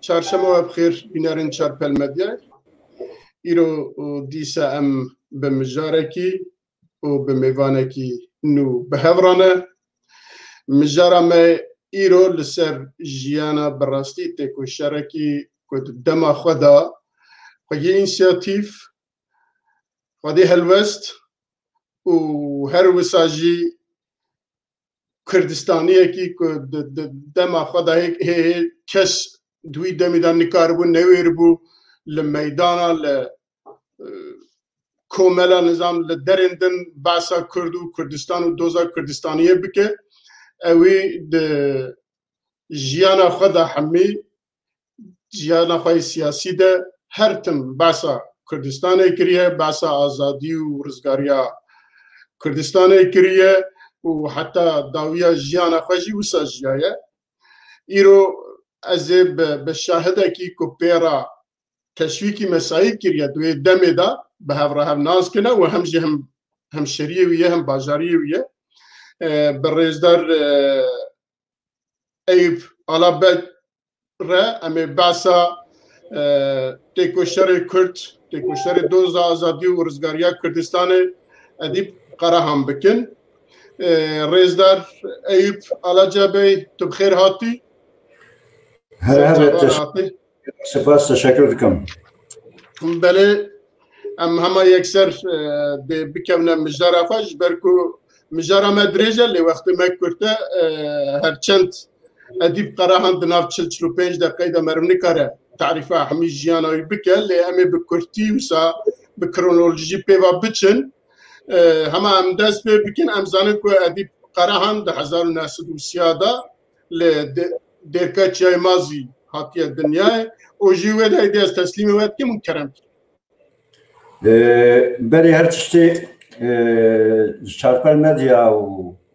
çarşamba bxir binarin çarpel medya. İro dîsa em bi mijarekî û bi mêvanekî nû bihevrane. Mijara me îro li ser jiyana bi rastî têkoşarekî ku di dema xwe da xwedî înisiyatîv, xwedî helwest û her wisa jî Kurdistaniyekî ku di dema xwe da hê kes di wî demê de nikaribû newêribû li meydana li komela nizam li derên din behsa Kurd û Kurdistan û doza Kurdistaniyê bike. Ew ê di jiyana xwe de hemî jiyana xwe siyasî de her tim behsa Kurdistanê kiriye, behsa azadî û rizgariya Kurdistanê kiriye û heta dawiya jiyana xwe jî wisa jiyaye. Îro ez ê bi şahidekî ku pêra teşwîkî mesayî kiriye di wê demê de bi hevra hev nas kine û hem jî hemşeriyê wî ye hem bajariyê wî ye. Bi rêzdar Eyüp Alabek re em ê behsa têkoşerê Kurd, têkoşerê doza azadî û rizgariya Kurdistanê Edîb Qarahan bikin. Rêzdar Eyüp Alabek tu bixêr hatî. Spas, teşekkür ederim. Belê em hema yekser dê bikevne mijara xwe ji ber ku mijara me dirêj e lê wextê me kurte herçend Edîb Qarahan di nav 40-45 deqeyê de meriv nikare tarîfa hemî jiyana wî bike lê em ê bi kurtî wisa bi kronolojî pêva biçin. Hema em dest pê bikin em zanin ku Edîb Qarahan di 1930 da li Derkeçiyayê Mazî hatiye dinyayê û jî wê de hêdî ez teslîmê we dikim û kerem kirim. Berê her tiştê çarpel medya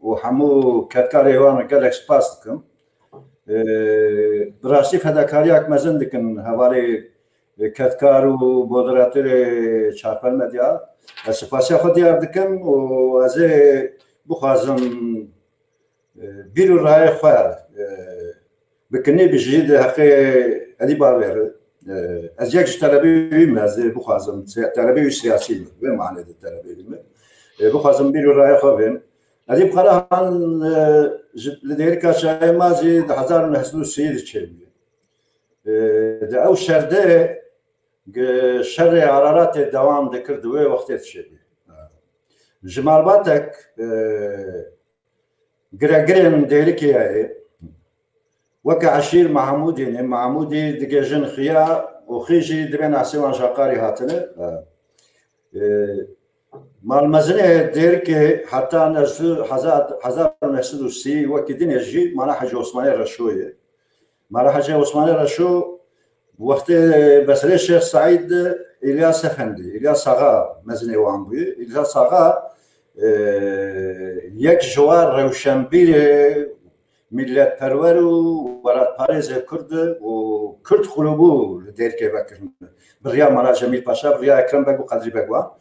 û hemû ketkarê wan gelek spas dikim. Bi rastî fedakariyak mezin dikin hevalê ketkar û moderatörê çarpel medya. Ez spasiya xwe diyar dikim û ez ê bixwazim bîr û rayê xwe bikinê bijî di heqê Edîb Alabek. Ez yek ji telebê wî me ez ê bixwazim telebê wî siyasî me vê manê de telebê wî me bixwazim bîr û rayê xwe bên. Edîb Qarahan li Dêrika Çayê Mazî di 1930 de çêbûye. Di ew şerdê şerê Araratê dewam dikir di wê wextê çêbûye. Ji malbatek giregirên Dêrikiyayê weke Eşîr Mahmûdî Mahmûdî digêjin xiya û xî jî dibên asêwan jaqarî hatine. Malmezinê Dêrikê heta 1930 wekî dinê jî mala Hacı Osmanê Reşo ye. Mala Hacı Osmanê Reşo wextê beserê Şêx Saîd İlyas Efendi, İlyas Ağa mezinê wan bûye. İlyas Ağa yek ji wan rewşenbîrê milletperwer û welatparêzê Kurd û Kurd xulûbû li Dêrikê vekirin. Bi riya mala Cemîl Paşa, bi riya Ekrem Beg û Qedrî Beg wan.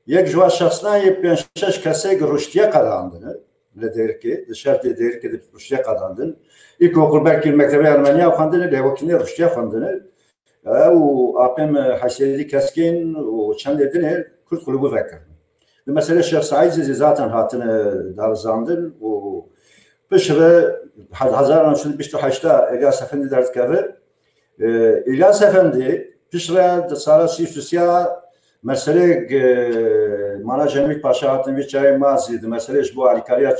Yek ji wan şexsanayê pênc-şeş kesek ruştiye qedandine li Dêrikê, li şertê Dêrikê de ruştiye qedandin. İlkokul belkî mektebe Ermeniya xwendine, lê wekî ruştiye xwendine. û apên heşyedî keskên û çendê dinê Kurd xulûbû vekirin. Li meselê Şêx Saîdê zaten hatine darizandin û pişre 1928 İlyas Efendi derdikeve. İlyas Efendi pişre di sala sî-ya meselê mala Cemîl Paşa hatin vî çayê Mazî di meselê ji bo alîkariya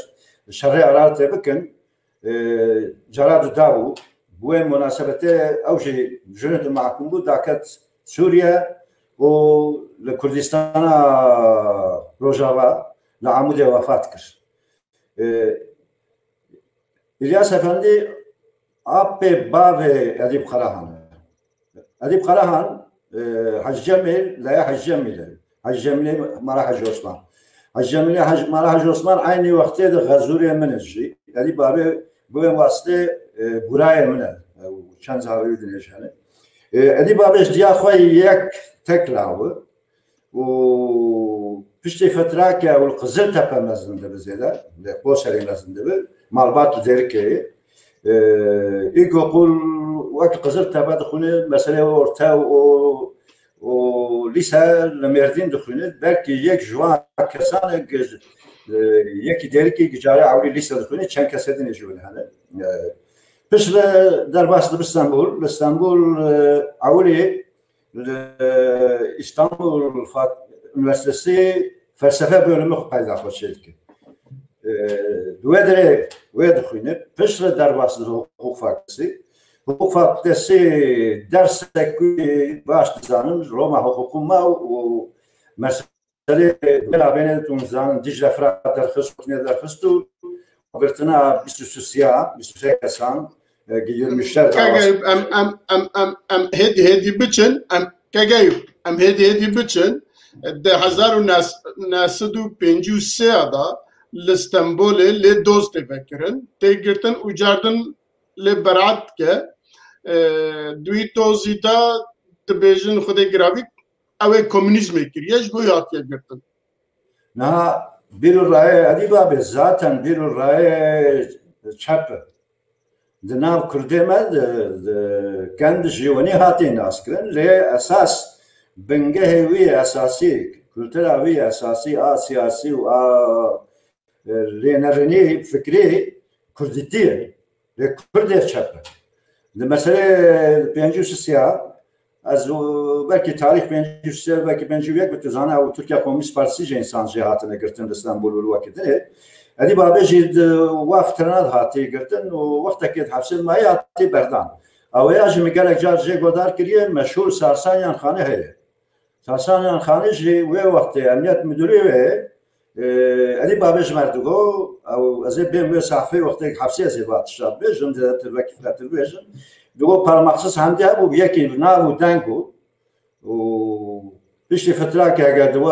şerê Araratê bikin. Cara di daw bi wê münasebetê ew jî jinê di mahkum bû daket Sûriye û li Kurdistana Rojava li Amûdê wefat kir. İlyas Efendi apê bavê Edîb Qarahan. Edîb Qarahan Hacı Cemîl laya Hacı Cemîl. Hacı Cemîl mala Hacı Osman. Hacı Cemîl mala Hacı Osman aynı wextê de Xezûrê min e jî. Edîb abi bu wê wastê burayê min e. Çend zarî dinêjane. Edîb abi ji diya xwe yek tek lawe û piştê fetrakê ew li Qiziltepe mezin dibe zêde, li Qoserê mezin dibe. Malbat li Dêrikeyê. يقول وقت قزرت بعد خونه مثلا ورتا و لسه لمردين دخونه بلکه یک جوان کسان یکی دیگه که جاری عولی لسه دخونه چند کسی دنی جوانه هنه پس در باست استانبول عولی استانبول üniversitesi felsefe bölümü payda koşuyordu ki. Ve döküne peşre derbası hukuk fakültesi. Hukuk fakültesi dersek başlayanın Roma hukukuma o mesele beraber tunzan Dicle Fırat derhis ne derhistu. Bertına bir sürü kasan giyirmişler. Am hedi biçin am hedi biçin ده 1953 دا لستانبول لی دوست فکرن تیگرتن اجاردن لی برات که دوی توزی دا تبیجن خود گرافیک اوه کمونیزم کریش گوی آتیه گرتن نه بیرو رای ادیبا به ذاتن بیرو رای چپ دناو کرده مد کند جیونی هاتی ناس کرن لی اساس بنگه وی اساسی کلتر وی اساسی سیاسی و لینرنی فکری کردیه کرده چپه مثلا 53 از belki tarih 53 belki 51 بتوزانه او ترکیه کمونیست پارتی انسان جهاتنا گرتن استانبول الوقت ادی بابا جید وافترناد هاتی گرتن و وقت که حفصل ما هاتی بردان او یاج میگه جار جه گودار کریه مشهور سارسانیان خانه هه سارسانیان خانه جی و وقت امنیت مدیری و ادی بابا جمردگو او از بیم صحفه وقت حفصی از وقت شب بجم در وقت فتر بجم دو parmaksız hamdi bu yeki navu dangu o işte فتره که اگر دو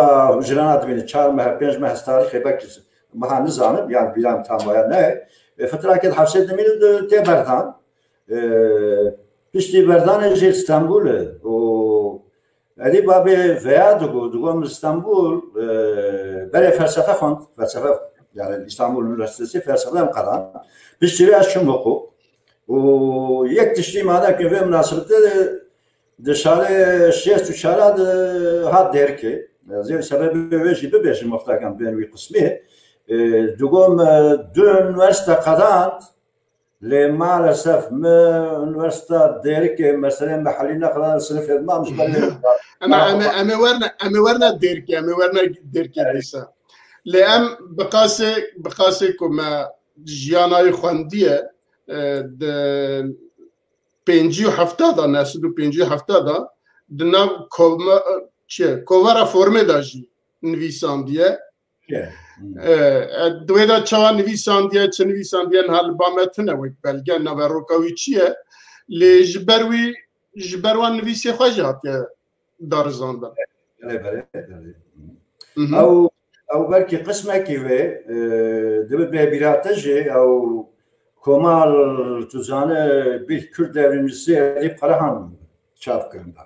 جرانات بین 4 ماه 5 ماه تاریخ belki ما نزانم yani bilen tam veya ne فتره که حفص دمیر te berdan işte berdan İstanbul o Ali Babi veya dugum İstanbul böyle felsefe kont felsefe yani İstanbul Üniversitesi felsefeden kalan bir sürü aşım hukuk و یک تشتی ماده که به مناسبت دشاره شیست و شارد هات درکه زیر سبب ویجی ببیشیم مفتاقم بینوی قسمی دوگم دو üniversite قداند لمالسف ما üniversite درکه مثلا محلی نقدان صنف ادمام مش بله أما ورنا درکه دیسا لأم بقاسي كما جياناي خواندیه پنجی و هفته دا نسد و پنجی و هفته دا دنا کوورا فرمه دا جی نویساندیه دوی دا چوا نویساندیه چه نویساندیه نهال بامتنه وید بلگه نوروکاوی چیه لی جبروان نویسی خواهی هاتیه دارزانده او بلکه قسمه که وی دو بیراته جی او Komal tuzanı bir Kürt devrimcisi Edip Karahan çap kırında.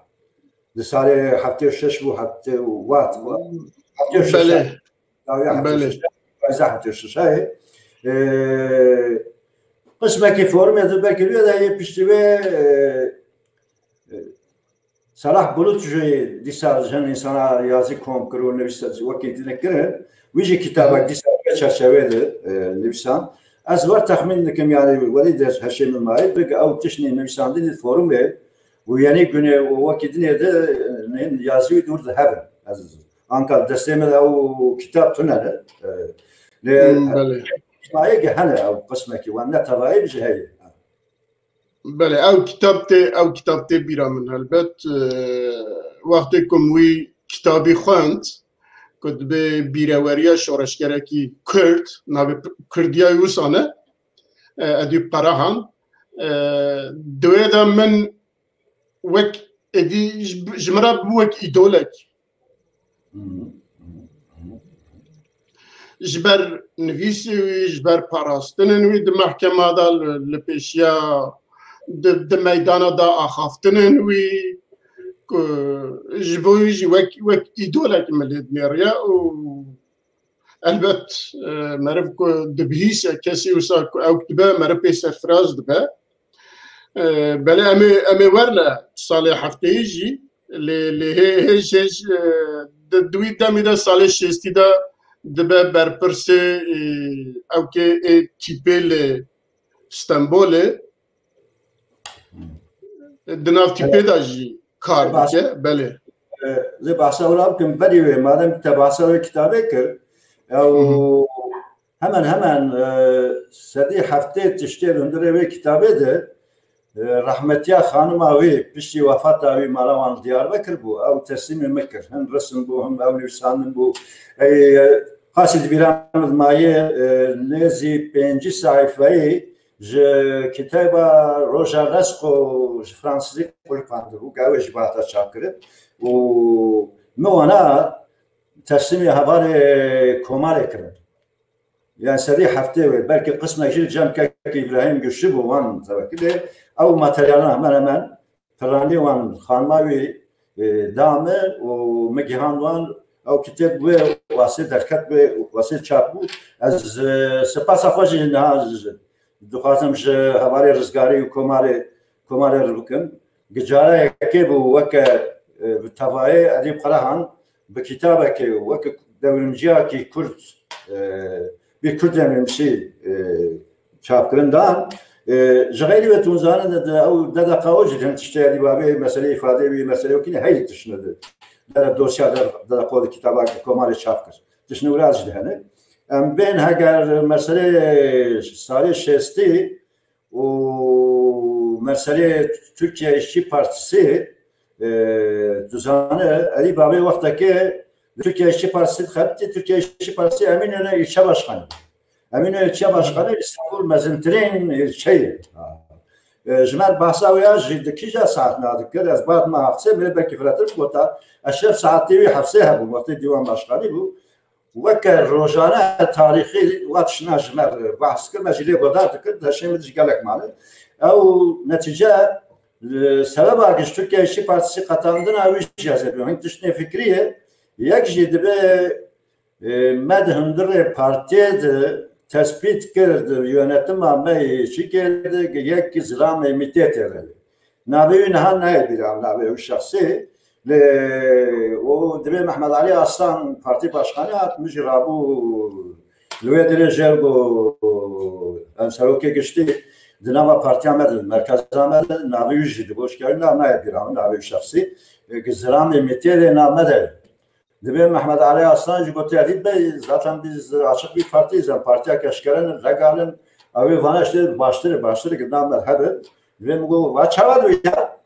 Desale hafta şeş bu hafta vat bu. Hafta şeş. Bale. Hafta şeş. Kısmeki formada belki bir de yapıştı ve Salah Bulutçu'yu disarjan insana yazı konkurunu nefisat vakitine girer. Vici kitabı disarjan çerçevede nefisat. از وقت تخمین نکم یعنی ولی در هشیم ماید بگه او تشنی نویساندن فرم به و یعنی کنه وقتی نیده یازوی دور ده هبن از آنکال دستیم او کتاب تونه نه مایه هنه او قسمه کی و نه توایی بشه هی بله او کتاب تی بیرامن البت وقتی کموی کتابی خواند کد به بیروریه شورشگرکی کرد ناوی کردیای وسانه ادیب قراهان دوی دا من وک ادی جمرا بوک ایدولک جبر نویسی وی جبر پاراستنن وی ده محکمه دا لپیشیا ده میدانا دا آخافتنن وی جبوی وک ایدولک ملید میریا و البت مرف کو دبهیس کسی وسا او کتبه مرف سرفراز دبه بله امی ورنا سال هفته جی لی هیچ دوی دمی دا سال شستی دا دبه برپرسه او که تیپه لی استنبول دناف تیپه دا جی کار بکه بله زي بحثاورام كم بديوه مادام تبحثاوي كتابه كر او همان سدي هفته تشتير هندره وي كتابه ده رحمتيا خانم اوي بشتي وفات اوي مالوان دياربكر بو او تسليم مكر هم رسم بو هم او نفسان بو قاصد بيرامد مايه نزي 5 صحيفه كتاب روجا راسكو فرانسيزي قلقاندو قاوي جباتا شاكر و مو انا تسليمي هباري كوماري كرد يعني سري هفته بلكي قسم جيل جام كاك ابراهيم قشبو وان كده او ماتريالنا همان فراني وان خانماوي دامر ومجيهان وان او كتاب واسي دركت واسي چاپو از سپاس اخواجي نهاز دخوازم ج هباري رزگاري و كوماري ربكن گجاره يكي بو وكا بتفاعي اديب قراهان بكتابك وكا دورمجيا كي كرد بكرد يمشي چاپكرندان جغيري وتونزان او دادا قاوج تشتري بابي مساله افاده بي مساله وكني هي تشنده در دوسيا در قود كتابك كوماري چاپكر تشنو راز دهنه ام بين هاگر مساله سال شستی و مساله Türkiye İşçi Partisi düzeni Ali Babi vaktaki Türkiye İşçi Partisi xabti Türkiye İşçi Partisi Eminönü ilçe başkanı. Eminönü ilçe başkanı İstanbul mezintirin ilçeyi. Jmer bahsa uya jidkica saat nadıkır az bad ma hafse mele belki fıratır kota aşef saati hafse bu vakti divan başkanı bu. وكر روزانه تاريخي واتشنا جمر بحث كما جلي بدات كده شيء مش قالك معنا او نتيجه سبب اگه Türkiye İşçi Partisi katandığına aviş yazıyor. Hani düşünce fikriye yakjid be medhundre partiyede tespit kırdı yönetim ama şikayet yak zram emitet eder. Nabi nahan ne bir nabi şahsi o Dve Mehmet Ali Aslan parti başkanı atmış Rabu Lüve Derecevo Ansaroke geçti Dinamo Parti Ahmet Merkez Ahmet Nabi Yüzü'ydü boş geldi ama bir an Nabi şahsi Gizram emniyete namede Dve Mehmet Ali Aslan Jigotiyadid Bey zaten biz açık bir partiyiz parti arkadaşların regalın abi bana işte başları gidamlar hadi ve bu vaçavadı ya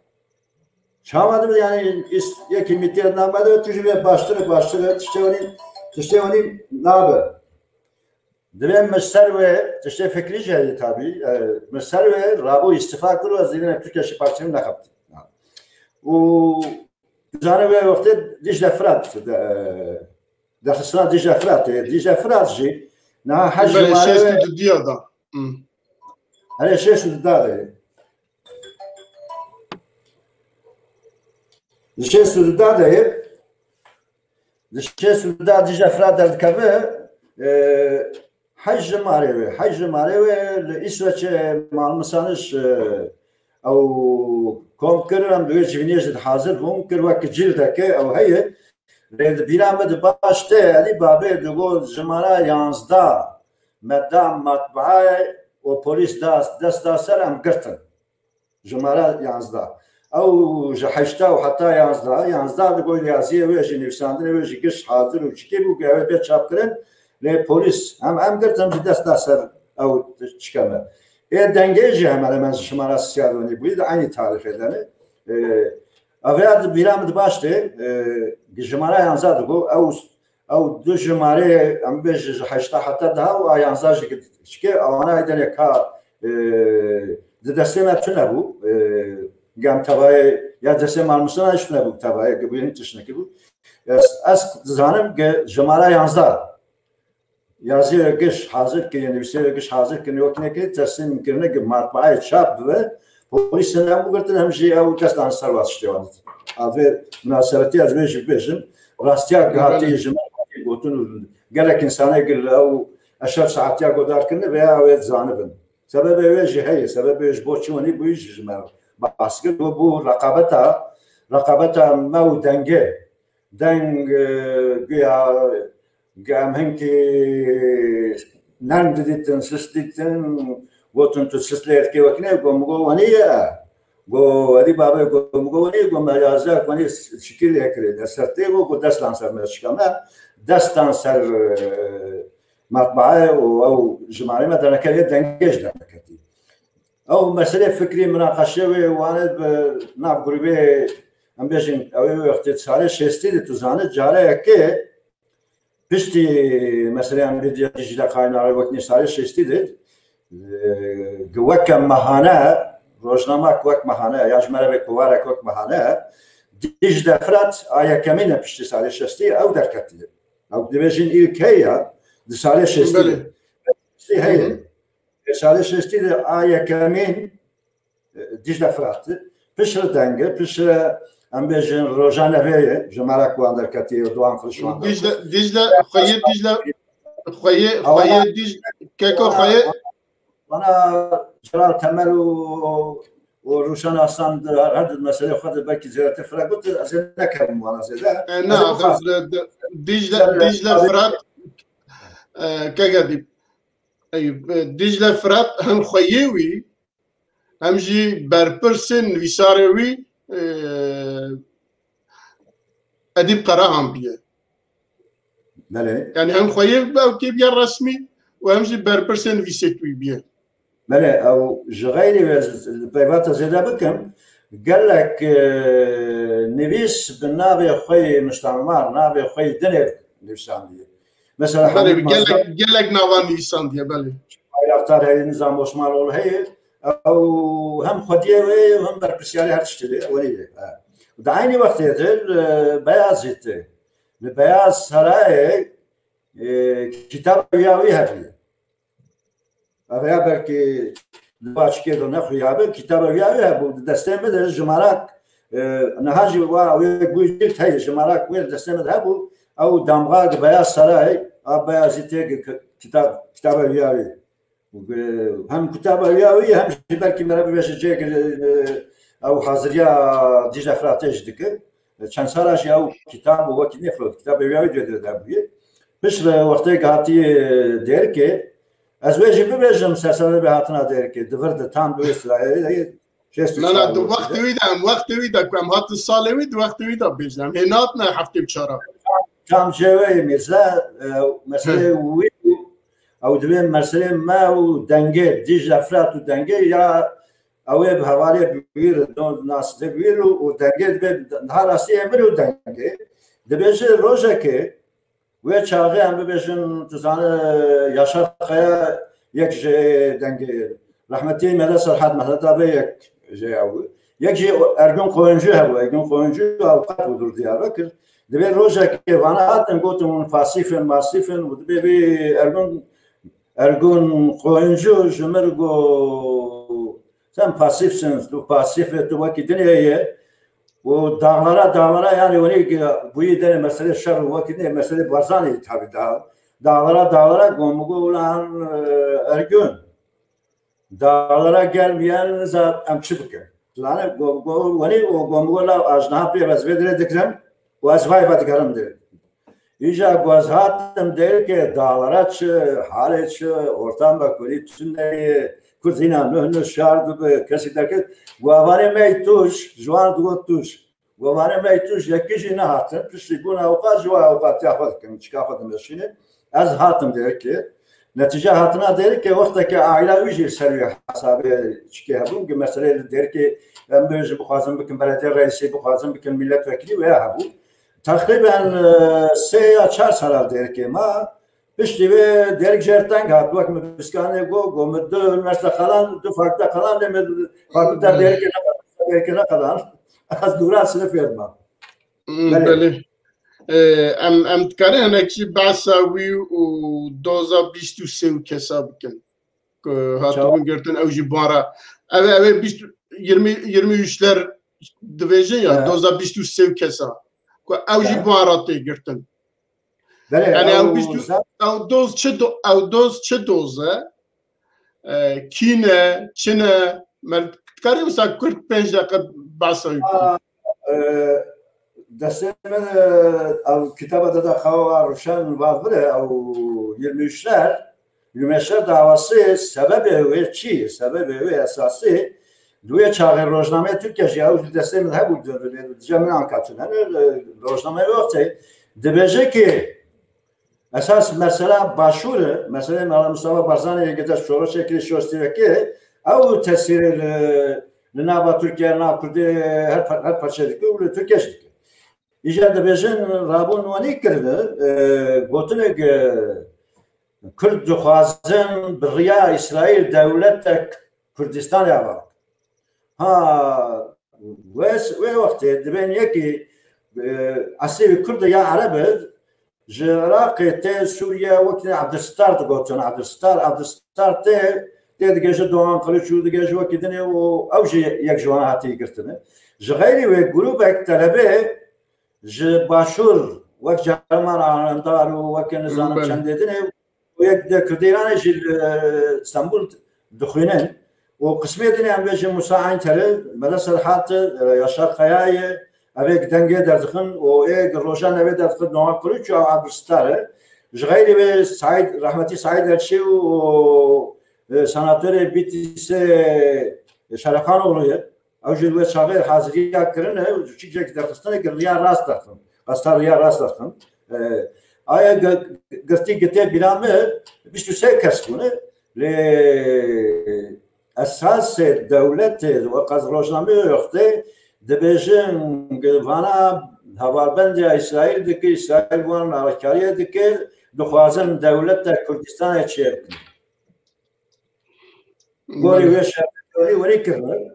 Çağmadım yani yeki mitiyat namada tücübe başlık işte onun ne haber? Dönem mesel ve işte fikri şeydi tabii. Mesel ve Rabu istifa kırı ve zilin Türkiye İşçi Partisi'nin nakaptı. O düzene ve vakti Dicle Fırat dersine Dicle Fırat ji na hacı mare şesti diyada. Hani şesti diyada. Dişe sürüda deyip dişe sürüda diye frad ederkeve hacı marevi İsveç malmısanış o komkırım diye civniyet hazır komkır vakit cildeki o hayır biramid başta Ali Babi diyor zamana yansda medam matbaa o polis dasta selam gırtın zamana yansda او جحشتا وحتى يانزدا بقول يازيه ويجي نفساندن ويجي قش حاضر وشكي بو قاعد بيت شابكرن لي بوليس هم قرتم دست اثر او تشكمه دنگيجي هم على من شمال سيادوني بيد aynı tarihlerini aviyad biramd baştı جماره يانزدا بو او دو جماره ام بيج جحشتا حتى ده او يانزدا شكي او انا ايدن يكا دستمه تنه بو گم تبای یا دسته مالموسان اشتنه بود تبای که بیاین تشنه کی بود از زانم که جماره 11 yazı gış hazır ki yani bir şey gış hazır ki yok ne ki teslim kirne ki matbaaya çap ve polisler bu kadar hem şey o kastan servat istiyor. Abi münasebeti az beş beşim rastya gati jema gotun قالك إنسانة يقول أو أشرف ساعات يا قدار كنا بيا أويت زانبن سبب إيش هي سبب إيش بوتشوني بيجي جمال باسكت وبو رقابتها ما ودنجة دنج بيا قام هنكي ننددتن سستيتن وتن تسسليت كي وكنا قوم قوانية قو هذه بابا قوم قوانية قوم مجازة قوانية شكل هكذا دستي وقو دستان سر مشكلة دستان سر مطبعة أو جماعة مثلا كذا دنجش ده كتير أو مسألة فكري مناقشة وأنا بناب قريبة أم بيجين أو اختصاري شستي تزانت جارة كي بشتي مثلا بدي أجي لقاينا على وقت نشاري شستي ده قوك مهانة روزنامه قوك مهانة يا جماعة بكوارا قوك مهانة ديج دفرات آية كمينة بشتي ساري شستي أو در كتير أو دبيجين إلكيا دساري شستي هي ساري شستي ده آية كمين ديج دفرات بشر دنگه بشر ام بيجين روزانه في جماعة قوان در كتير دوام فرشوان ديج خويه ديج كيكو خويه أنا جلال تمل وروشان أصلا هذا المسألة خد بالك زي تفرق قلت زين نكمل وأنا زين نعم ديجلا فرات كجدي أي ديجلا فرات هم خيوي هم جي بربرسن ويساروي أديب قراهم بيه يعني هم خيوي أو كيف يا رسمي وهم جي بربرسن ويسكوي بيه بله او جغيري بيفات زيدا بكم قال لك نبيس بالنابي خوي مستعمر نابي خوي دنيا نفسانديه مثلا قال لك نوان نفسانديه بله يختار هاي النظام عثمان ولا هي او هم خديه وهم بربسيالي هرشتلي وليه ودعيني وقت يدل بيازيته البياز سراي كتاب ياوي هذه أبغى بركي باش كده نخوي هذا كتاب يا أبو دستمة ده جمارك نهاجي ويقول جلت هاي جمارك وين دستمة هبو أو دمغاق بياز سراي أبغى زيتك كتاب ياوي هم كتاب ياوي هم بركي مرة بيش جيك أو حاضريا ديجا فراتيج دك كان سراج أو كتاب وقت نفرض كتاب ياوي ده هبوي بس وقتها قاتي ديركي از ویژه ببرم سرسره به هاتنا دیر که دورد تام دوست رای نه دو وقت ویدا کم هات سال وید وقت ویدا بجنم هنات نه هفته بچارا تام جوی میرزا مسئله وی او دویم مسئله ما و دنگه دیج افراد و دنگه یا اوه به حوالی بگیر ناس دبیر و دنگه به هر اصلی امر و دنگه دبیجه روزه که و چاقی هم ببیشن تزانه یاشار خیا یک جه دنگی رحمتی مدرسه سرحد مهدابه یک جه او یک جه ارگون قوانجو هبو ارگون قوانجو اوقات بودر دیاربکر دبی روزه که وانا هاتن گوتمون فاسیفن ماسیفن و دبی ارگون قوانجو جمرگو sen pasifsiniz, tu pasif tu vakit neye? O dağlara yani onu bu yedene mesele şer vakit ne mesele barzani tabi dağlara gomugu ulan ergün dağlara gelmeyen zat amçıbık. Yani hani o gomugula ajnaha piyaz vedre dikren o azvay vatgaram der. İca gazhatem der ki dağlara haleç ortam bakuri tünneyi Kuzina nöhne şardı kesi derken guavare meytuş juan duotuş guavare meytuş yakıcı ne hatı pişti buna avkat jua avkat yapar kim çıkardım yaşını az hatım der ki netice hatına der ki vaktaki aile ücret seriyor hesabı çıkıyor bu mesele der ki ben böyle bu kazım bikin belediye reisi bu kazım bikin milletvekili veya bu takriben 3-4 saral der ki ma Pişti ve derek jerten gat bak miskane go müdde üniversite kalan du farklı kalan ne farklı derek kalan az dura sınıf yazma. Beli. Em tkare hanekçi basawi u doza bistu sev kesabken. Hatun gerten evji bara. Eve 23'ler division ya doza bistu sev kesa. Evji bara te gerten. yani ev doz çi doze kine çine mertkari wisa Kurd 5 dakika bahsa دستم او کتاب داده خواه روشن واضحه او 23 davası sebebi çi sebebi esası دوی چاقر روزنامه ترکیه یا او دستم ده بود جمع آنکاتونه روزنامه وقتی دبیجه که اساس مثلا باشوره مثلا مصطفی بارزانی گذاشت شورا شکلی شوستی که او تاثیر لنابا ترکیه نا کرده هر پارچه دیگه و ترکیه شد ایجاد دبیجن رابون وانی کرده گوتنه که کرد دخوازن بریا اسرائیل دولت کردستان یابد ها وقت دبین یکی اصلی کرد یا عربه جراق ته سوریه وقتی عبدالستار دگوتن عبدالستار ته دیگه دوام خلیجو دیگه جو کدنه و اوج یک جوان هاتی گرتنه جغیری و گروه یک طلبه ج باشور وقت جرمان آنندار و وقت نظام چند دنه و یک کردیران جل استانبول دخینن و قسمی دنه هم بیش مساعین تره مدرسه حات یاشار خیای اوه دنگه دردخن و ایک روشن اوه دردخن نوع کلیچ و عبدالستاره جغیری به سعید رحمتی سعید الشی و سناتور بیتیس شرفان اولویه او جلوه شاغر حاضری کرنه و چیزی که درخستانه که ریا راست دارخن قصدار ریا راست دارخن آیا گرتی گته بیرامه 23 کس کنه لی اساس دولت و قض روشنامه یخته دبیجن وانا هوابند اسرائیل دکی اسرائیل وان نارکاریه دکی دخوازن دولت کردستان چیه گوری ویش وری کرده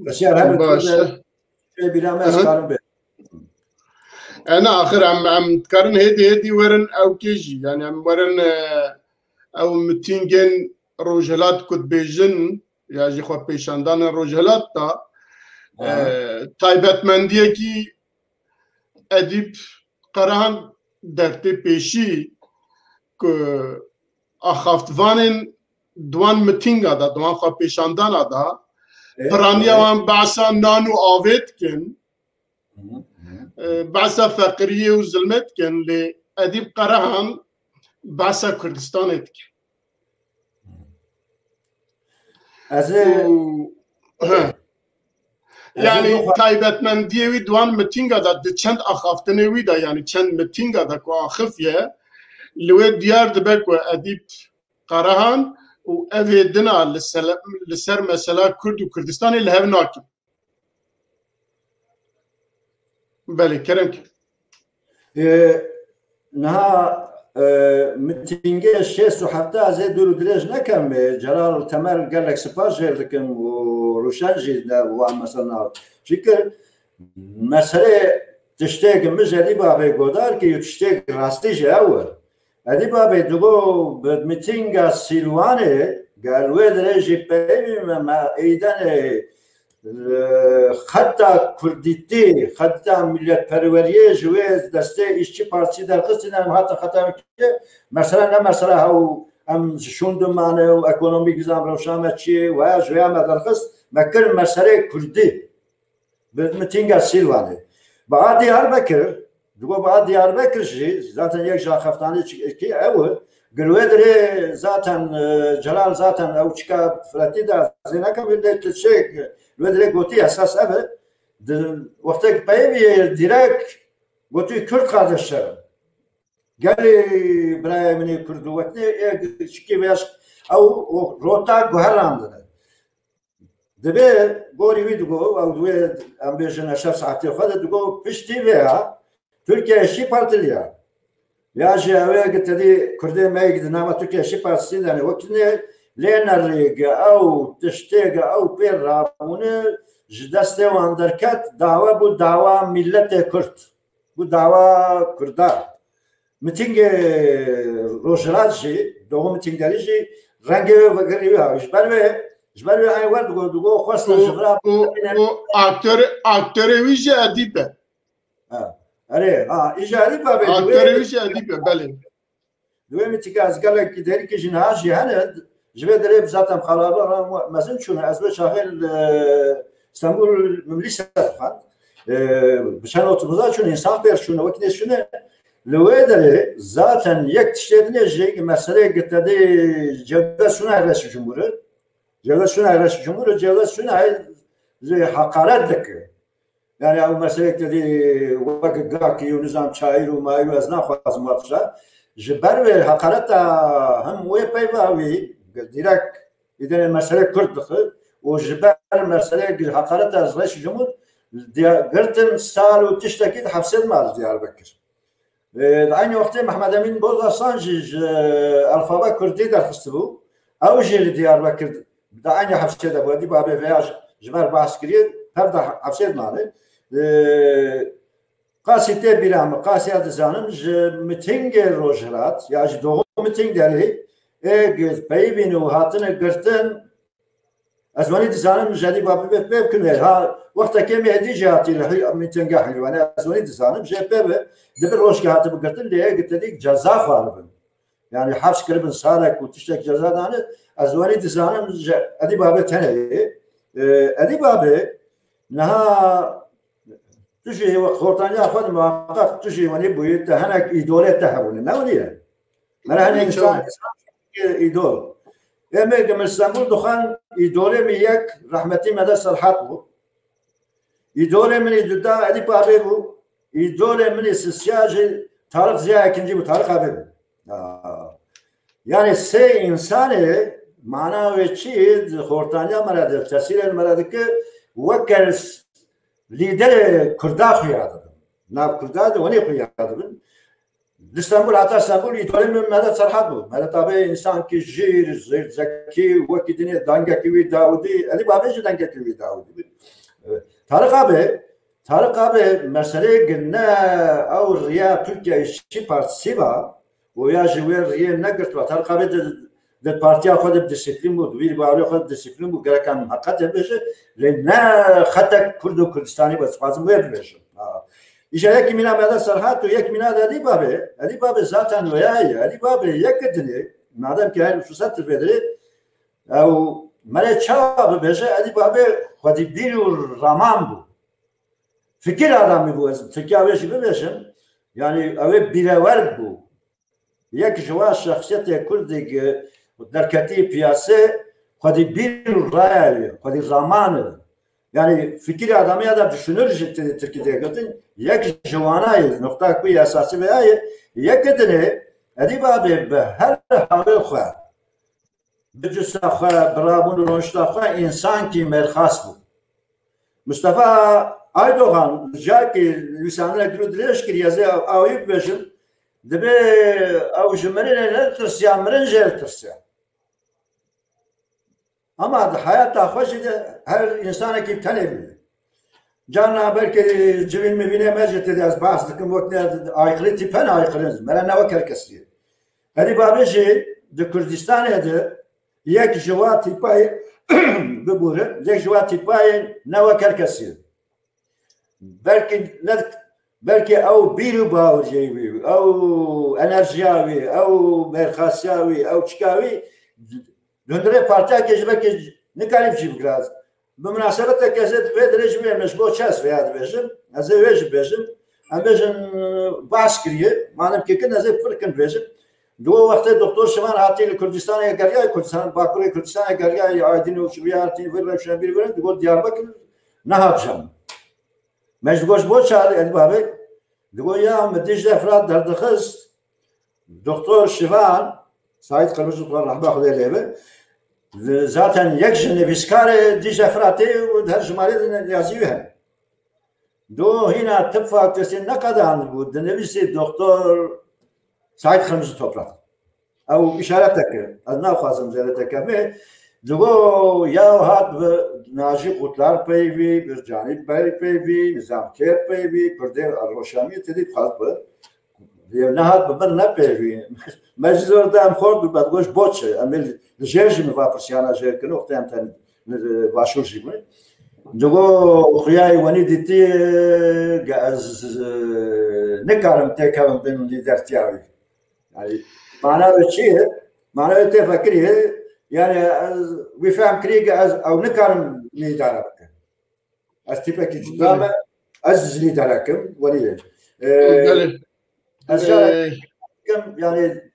بسیار هم بیرامه اسکارم به انا اخر عم تكرن هدي ورن او كيجي يعني عم ورن او متينجن روجلات كنت بيجن يا جي خو بيشاندان روجلات تا تايبت منديه كي اديب قران درتي بيشي ك اخافتوانن دوان متينغا دا دوان خو بيشاندان دا برانيا وان باسا نانو اويت كن بعثة فقرية وظلمت كان لأديب قراهم بعثة كردستان كان يعني تايبت من ديوي دوان متينغا دا چند اخافتنوي دا يعني چند متينغا دا كو اخفية لوي ديار دبك وأديب قراهم وأفيدنا لسر مسألة كرد وكردستان اللي هفناكي بله کرم نها متینگه 6 از دور درج نکم جلال و تمر قال لك سپاس جردكم وروشن جد و مثلا فکر مسئله تشتاق مجدي بابي قدر كي تشتاق راستي جاور ادي بابي دغو متینگه سیلوانه قال ودرج بي ما ايدان حتی کردیتی حتی ملت پروریه جویز دسته işçi partisi در قسم حتی که مثلا نه مثلا هاو ام شوندم مانه و اکونومیک زام روشامه چی و جویا در قسم مکر مسئله کردی به متینگا سیلوانه بعد دیاربکر بعد دیاربکر جی zaten یک جا خفتانی کی اول گلودره zaten جلال zaten او چیکا فلاتی دا زینا کمیده تشک ودرك قوتي اساس ابد وقتك بايبي ديريك قوتي كرد قادشر قال لي براي مني كرد وقتي شكي بيش او روتا جوهر عندنا دبي غوري فيديو او دوي امبيشن شاف ساعتي خد دغو بيشتي بها تركيا شي بارتليا يا جاوي قلت لي كردي ما يقدر تركيا شي بارتليا يعني وقتني لين الريق او تشتيق او بيرامونه جدسته واندركت دعوه بو دعوه ملت كرد بو دعوه كردا متينج روجراجي دوغو متينجاليجي رنگ وغيرها جبالوي اي ورد دغو خاصه جبرا اكتر ويجي اديبه آره ایجاری بابه آکتوریش ادیبه بله دومی تیکه از گله که داری که جنها جهانه جبه داره بذاتم خلابا مثلا چونه از به شاهل استانبول مملیس خواهد بچن اتوبوسا چون انسان برشونه وقتی نشونه لوی داره zaten یک تشتedine جه مسئله گتده جوده سونه رئیس جمهوری جوده سونه رئیس جمهوری جوده سونه حقارت دکه yani o mesele dedi vakit gaki o nizam çayır o mayır az nafaz muhatsa jber ve hakaret hem ve peyvavi direkt idene mesele kurtluğu o jber mesele hakaret az reis cumhur gırtın sal o tişteki hapse mal Diyarbakır aynı vakti Mehmet Emin Bozarsan alfabe Kürdi dersi bu o jeli Diyarbakır da aynı hapse de bu diye veya jber baskiriye her da hapse malı قاسیته بیرام قاسیات زانم ج میتینگ روجرات یا ج دو میتینگ داری اگز پیوین و هاتن گرتن از وانی زانم جدی باب به کنه ها وقت که میادی جاتی له میتینگ حلوانه از وانی زانم ج به دبر روش که هاتن گرتن لیه گتدی جزا خالبن yani حبس کربن سالک و تشتک جزا دانه از وانی زانم ادی باب تنه ادی باب نه تجي خورتانيا خد مواقف تجي وني بويت هناك ايدولات تهبون نونيه انا هني انسان ايدول اما كما اسطنبول دخان ايدوله ميك رحمتي مدى صلحات بو ايدوله من يددا علي بابو ايدوله من السياج طارق زيا ikinci bu Tarık abi yani se insanı mana ve çiğ خورتانيا مراد تسير مراد ki وكر lider Kürda xuyadadı. Nav Kürda da onu xuyadadı. İstanbul hatta İstanbul İtalyan medet sarhat bu. Medet abi insan ki jir, zeki, vakitini danga gibi Davudi, Ali Babeci danga gibi Davudi. Tarık abi mesele günne av riya Türkiye İşçi Partisi var. O ya jüver riya ne gırtva. Tarık abi de partiye خود disiplin bu. Bir bağlı خود disiplin bu. Gereken hakikat yapışı. Ne hatta Kürt ve Kürdistan'ı bas fazla yapışı. İşte yek minamada sarhat ve yek minada Ali Babi zaten veya Ali Babi yakıtını madem ki her fırsat verir. O mele çabı beje Ali Babi خود bir raman bu. Fikir adamı bu. Türkiye ve şey beşim. Yani ave birever bu. Yek jwa şahsiyet Kürdi درکتی پیاسه خودی bir رای خودی زمانه yani fikir adamı ya da düşünür ciddi Türkiye'de kadın yek jwanayı nokta koyu esası veya yek kadını edip abi her hali xwa bicüsa xwa brabun ronşta xwa insan ki merhas bu Mustafa Aydoğan jaki lisanına gürüdleş ki yazı ayıp beşin debe avcımerine ne tırsya merince tırsya ama hayatta hoşide her insana ki tanıyabilir. Canına belki civil mi bilemez dedi az bazı vakitler aykırı tipen aykırı. Bana ne vakar kesiyor. Hadi babacı de Kürdistan'da yek jwa tipay bubure yek jwa tipay ne vakar kesiyor. belki او بیرو باوجیوی او انرژیاوی او مرخصیاوی او چکاوی دندره پارتیا کشبه که نکاریم چی بگراز به مناسبت کسی دوید رژیمی مشبو چس ویاد بیشم از ویج بیشم ام بیشم باس کریه مانم که کن از فرکن بیشم دو وقت دکتر شمان هاتی کردستان گریای کردستان باکوری کردستان گریای آیدین و شبیه هاتی ورم شن بیر ورم دو دیاربکر نه هاپشم مجبورش بود شاید ادبابی دیگه مدیش افراد در دخست دکتر شیوان سعید قرمز دکتر رحمه خدا لیبه zaten یک نویسکار دیش افراطی و در شمالی نیازی هم دو هینا طب فاکتسی نقدان بود نویسی دکتر سعید قرمز توپrak او اشارت کرد از نخواستم زیادت کنم دیگه یا هات و ناجی قطلار پیوی برجانی پیوی نظامکر پیوی پرده روشامی تدید خواست بود نه هات ببر نپیوی مجزور دام خورد بعد گوش بچه امیل جرجی می‌وافرسیانا جرکن وقتی هم تن واشوشی بود دو خیای ونی دیتی از نکارم تکام بین لیدرتیاوی يعني معناه چیه معناه تفکریه يعني وفهم كريجة أو نكرم نيدارك أستيبك جدامة أزز نيداركم وليه يعني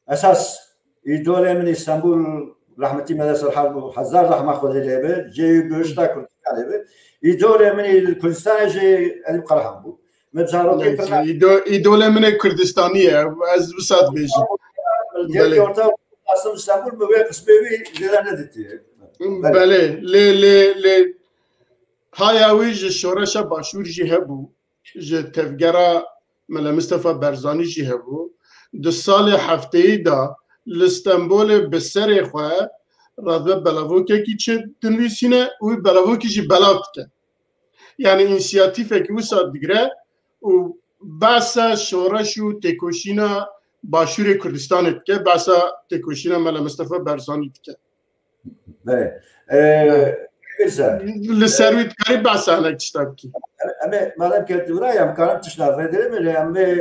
أساس يدولة من إسطنبول رحمتي مدرسة الحرب حزار رحمة خود ليبه جي بيشتا كردستان ليبه يدولة من الكردستان جي أدب قرحان بو مبزارو كيف يدولة من الكردستانية أز بسات بيجي ديالي أورتا أصلا إسطنبول بوي قسمي جدا ندتي بله ل هاياوي جي شورشا باشور جي هبو جي تفجرا ملا مصطفى برزاني جي هبو دو سال هفته دا لإسطنبول بسر خواه رادوه بلاوكي كي چه دنويسينه و بلاوكي جي بلاوت که يعني انسياتيفه كي وسا دگره و باسا شورشو تكوشينا باشور كردستان که باسا تكوشينا ملا مصطفى برزاني که بله لسرويت قريب باسا هناك تشتاكي أما مادام كنت ورايا مكانم تشنافه دلم اللي أما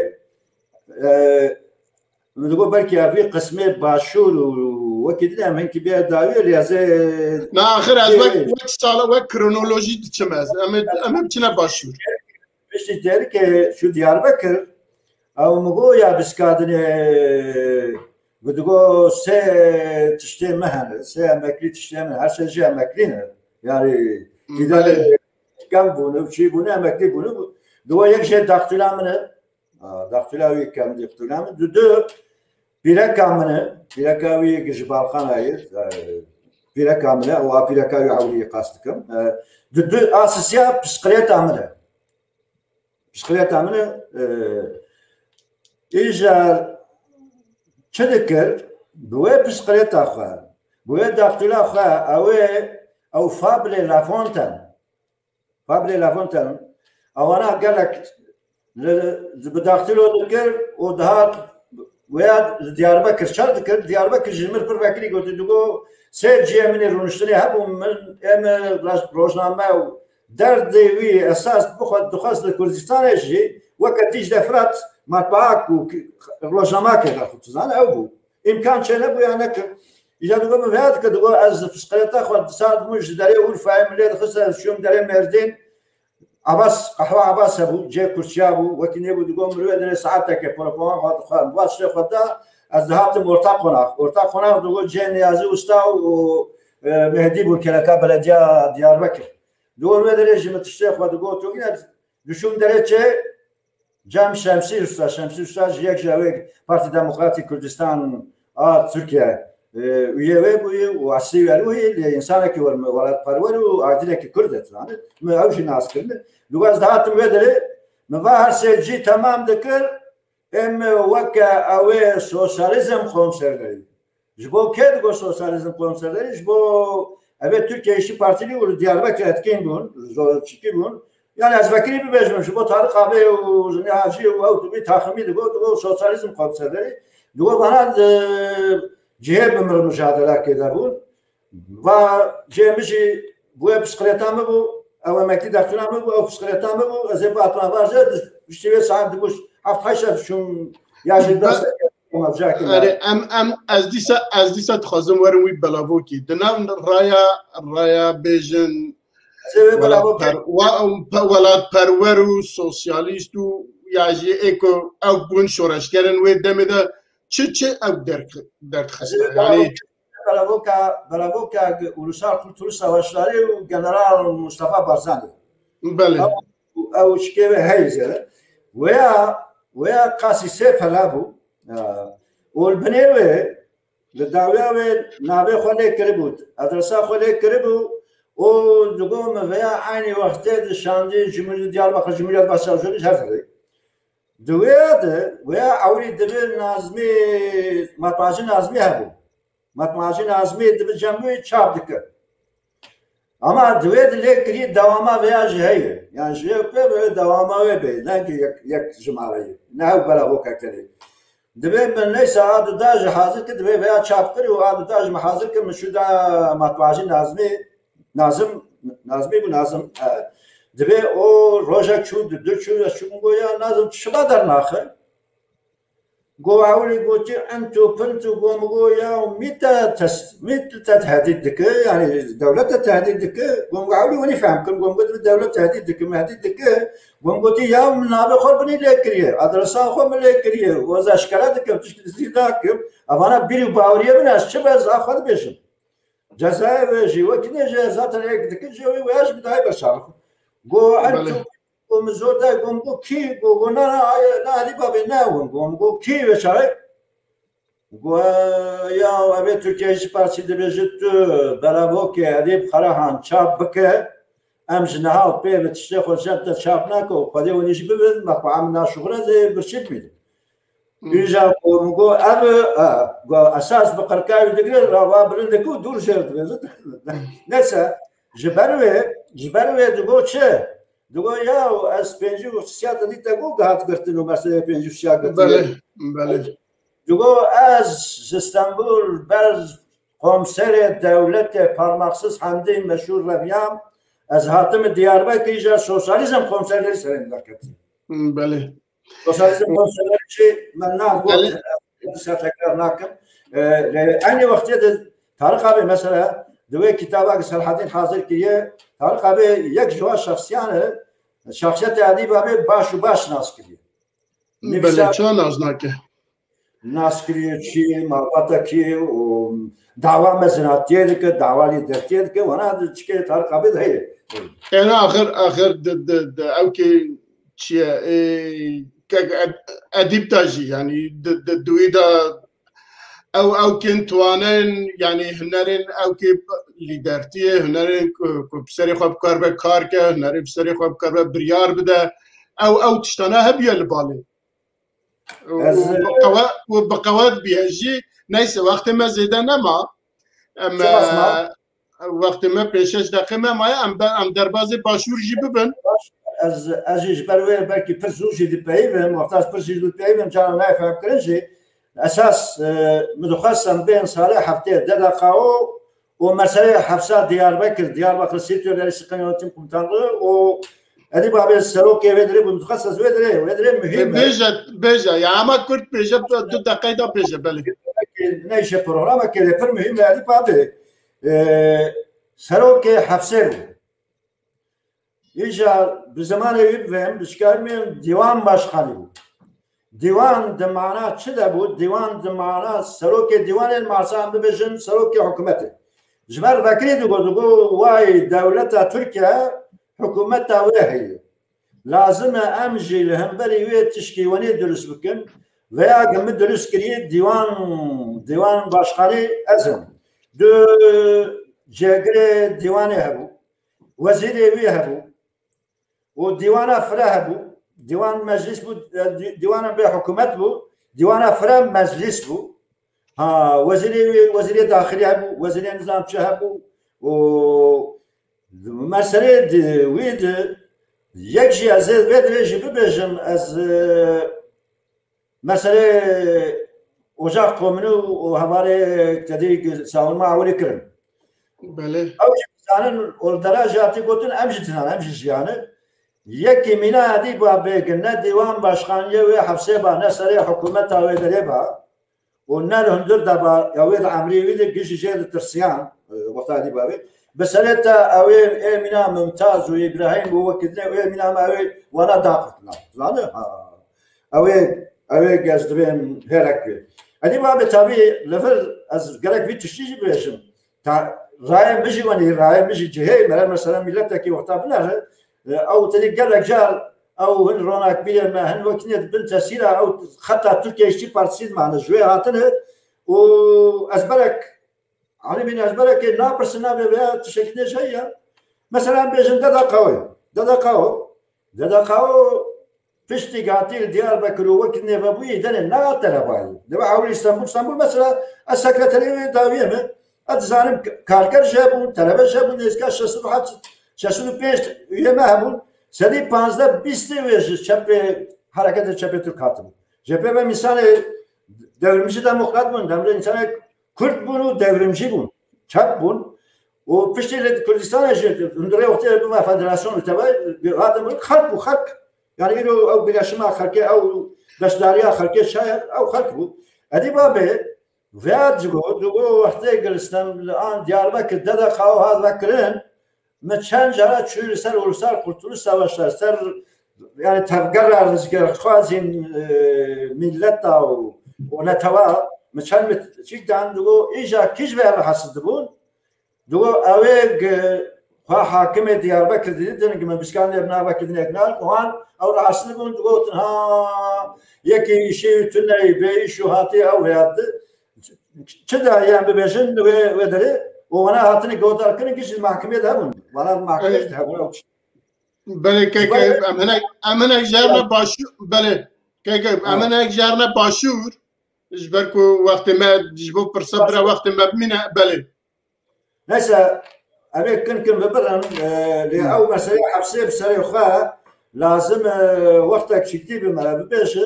نقول بركي أبي قسمة باشور وكذا من كبير داوية اللي هذا نا آخر از وقت سال وقت کرونولوژی چماز أما بتشنا باشور مش تدري که شو دياربكر أو مقول يا بسكادني بدو سه تشتي مهنة سه مكلي تشتي مهنة هر شيء مكلينه يعني إذا كم بونه شيء بونه مكلي بونه دو يك شيء داخلنا منه داخلنا كم داخلنا منه دو بيركامنه جبال خاناير بيركامنه أو بيركاوي عولي قاصدكم دو أساسيا بسقلية عمله إيجار تذكر بوي بسقلية أخوة بوي داخلة أخوة أو فابلي لافونتان أو أنا قال لك بداخله ذكر ودهات ويا دياربكر شرطكر دياربكر جمر بربكري قلت له سير جي من الرونشتري هبو من روزنامه درد وي اساس بخد دخص لكردستان جي وقتيش دفرات مطبعك وروزنامه كده خصوصا او امكان شنو يعني اذا تقول ما هذاك تقول از فسقلتا خد صار مش داري والفاهم اللي خصها شوم داري مردين عباس قهوه عباس ابو جاي كرشابو وكني ابو تقول مريد ساعتك بروبون هذا خان باش خدا از ذهبت مرتاق قناق تقول جاني ازو استاو مهدي بالكلكا بلديه ديار بكر دور مدرج متشيخ وتقول تو دشوم درجه جام شمسی استاد یک جوی پارتی دموکراتی کردستان ترکیه ویه بوی و اصلی وروی لانسان که ولد پرور و عادله که کرده يعني ما اوش ناس کرده لواز دهاتم ودره مظاهر سجی تمام دکر ام وکا او سوسیالیزم خونسرداری جبو که دو سوسیالیزم خونسرداری جبو اوه ترکیه işi partili و دیاربکر etkin بون زورچکی بون يعني از فكري ببجمش بو طارق ابي ونهاجي او تبي تاخمي دو سوسياليزم قبسدري دو بنا جهه بمجادله كده بون و جمشي بو بسكريتام بو او مكتي دكتورام بو او بسكريتام بو از باطنا باجد بشتي ساعه دبوش هفت هشت شون ياجي دست ام از دیسا تخازم ورن وی بلاوکی دنام رایا بیجن ولاد پرور و سوسیالیست و یاجی اکو او بون شورشگرن و دمده چه او درد خسته یعنی بلاوکا اولوسال کلتور سواشداری و جنرال مصطفى بارزانی بله او شکوه هیزه ویا قاسی سه پلابو والبنيوي للدعوة نابي خليه كربوت أدرسا خليه كربو ودقوم فيها عيني وقتها الشاندي جمهورية ديالبكر جمهورية باشاوجوري هذا دويات ويا عوري دبل نازمي مطماجي نازمي هبو مطماجي نازمي دبل جنبي شاب دكر أما دويات اللي كريت دواما فيها جهية يعني جهية كبير دواما ويبي لكن يك جمالي نهو بلا وكا كريم دبي من ليس عاد داج حاضر كدبي فيها شاب كري وعاد داج محاضر كم شو دا مطبعجي نازم نازمی بو نازم دوی او روژا چود دو چود چون گویا نازم چما در ناخه گو عولی گوتی انتو پنتو گوم گویا میت تهدید دکه یعنی دولت تهدید دکه گوم عولی ونی فهم کن گوم گوتی دولت تهدید دکه مهدید دکه گوم گوتی یا من نابه خور بنی لیکریه ادرسان خور من لیکریه وز اشکالات دکه تشکیل زیدا کم اوانا بیری باوریه من از چه باز آخواد بشم جزای وجی وقتی جزات لیک دکه جوی ویش بدای بشار گو انتو گم زوده گم گو کی گو نه علی بابی نه گم گو کی بشاره گو یا اوه ترکیه هیچ پارچی دبیجت برابو که ادیب خراهان چاپ بکه امج نهال پی و تشتی خوشت چاپ نکو خودی ونیش ببین مقام ناشغله ده برشید میده بیجا گم گو گو اساس بقرکاوی دگیر روا برنده کو دور شرط بزد نسا جبروه دگو چه دوگو یا از پنجو سیات دیتا گو گهات گرتنو مثلا پنجو سیات بله دوگو از استانبول برز قمسر دولت پارماقسız حمده مشهور رویام از حاتم دیاربکر ایجا سوسیالیزم قمسرleri سرنده کرد. بله سوسیالیزم قمسرleri چی من نه گفت تکرار نکن. aynı vakti de Tarık abi mesela دوی کتابه که صلاحالدین حاضر کیه طارق abi یک جوا شخصیانه شخصیت ادیب abi باش و باش ناس کریه بله چه نازناکه ناس کریه چی محبته کی و دعوا مزناتیه که دعوا لیدرتیه که ونا چیه طارق abi ده انا اخر او که چیه ادیب تاجی یعنی دوی دا او کنتوانن یعنی هنرین او که لیدرتیه هنرین بسری خواب کار به کار که هنرین بسری خواب کار به بریار بده او تشتانه هبیه لباله و بقواد بیهجی نیسه وقت ما زیده نما وقت ما پیشش دقیقه ما ام دربازه باشور جی ببن از جبروه بلکی پرسوشی دی پیویم وقت پرسوشی دی پیویم چرا نفهم کرنجی اساس مدخصم بين صالح هفته دقيقه ومساله حفصه دياربكر سيتو اللي سكنتم كنتانغ و ادي باب السلوك يدري متخصص ويدري مهم بيجا يا ما كنت بيجا دو دقيقه بيجا بالي نيشه برنامج كده فر مهم ادي باب سلوك حفصه اجا بزمان يبهم بشكارمين ديوان باشخاني دیوان دمانا چه ده بود؟ دیوان دمانا سروک دیوان المعصام ببجن سروک حکومته. جمر فکری دو وای دولت ترکیه حکومت وحی. لازم امجی لهمبری وی تشکیوانی درست بکن و یا گم درست کریه دیوان باشخانه ازم. دو جگره دیوانه هبو. وزیری وی هبو. و دیوان افره هبو. دیوان مجلس بود دیوان به حکومت بود دیوان فرم مجلس بود ها وزیر داخلی بود وزیر نظام چه بود و مسئله وید یک جی از ودرج ببجم از مسئله اجاق قومنو و هماره تدریج ساون معولی کرد بله او جانن اولدراجاتی گفتن امجد یعنی یکی مینا ادی با بگنه دیوان باشخانه و حفصه با نسری حکومت و اداره با و نه هندر دبا یوید عمری وید گیش جد ترسیان وقت ادی با بسرت اوی مینا ممتاز و ابراهیم و کدنه و مینا اوی وانا داقتنا زانه اوی گزدبن هرک ادی با تابع لفل از گرک وی تشیج بیشم تا رای مجی جهه مثلا ملت کی وقت بنره او تلقى رجال او هن روناك بير ما هن وكنيت بنت سيرة او خطا تركيا اشتي بارتسيد معنا شوية هاتنه وازبرك علي من ازبرك نابرس نابرس تشكلنا شيء مثلا بيجن دادا قاو فشتي قاتل دياربكر وكني فابوي دنا ناتر باي دابا حول اسطنبول مثلا السكرتاريه داويه اتزانم كاركر جابون طلبه جابون اسكا ششون پیش یه مهمون سری 15-20 ویژه چپ حرکت چپ ترک هاتم. جبهه به مثال devrimci demokrat bun, demre insan Kürt bunu devrimci bun, çap bun. وبشتي كردستان ندري وقت بما فدراسيون تبع هذا خلق يعني له او بلا شما خلق او بشداريا خلق شاير او خلق هذه بابه فيات جو وقت كردستان الان دياربكر ددا خاو هذا كرن ما چند جرا چوی سر اولسر قرطولوس سواشتر سر يعني تفقرر رزقر خوازين ملت و نتوا ما چند چیک دان دو ایجا کیج به حسد بون دو اوگ خوا حاکم دیاربکر دیدن که ما بسکان ابنا بکدن اکنال وان او راحسد بون دو تنها یکی شی تنهی به شوهاتی او یاد چدا يعني ببيجن ودري وانا هاتني قودر كن كيش المحكمه ده وانا المحكمه ده بله که امنه جرنا باشو بله که امنه جرنا باشور جبركو وقت ما جبو برصبره وقت ما بمنا بله نسا امريك كن ببرن او مسألة حبسيه بسري خا لازم وقتك شكتي بما ببيش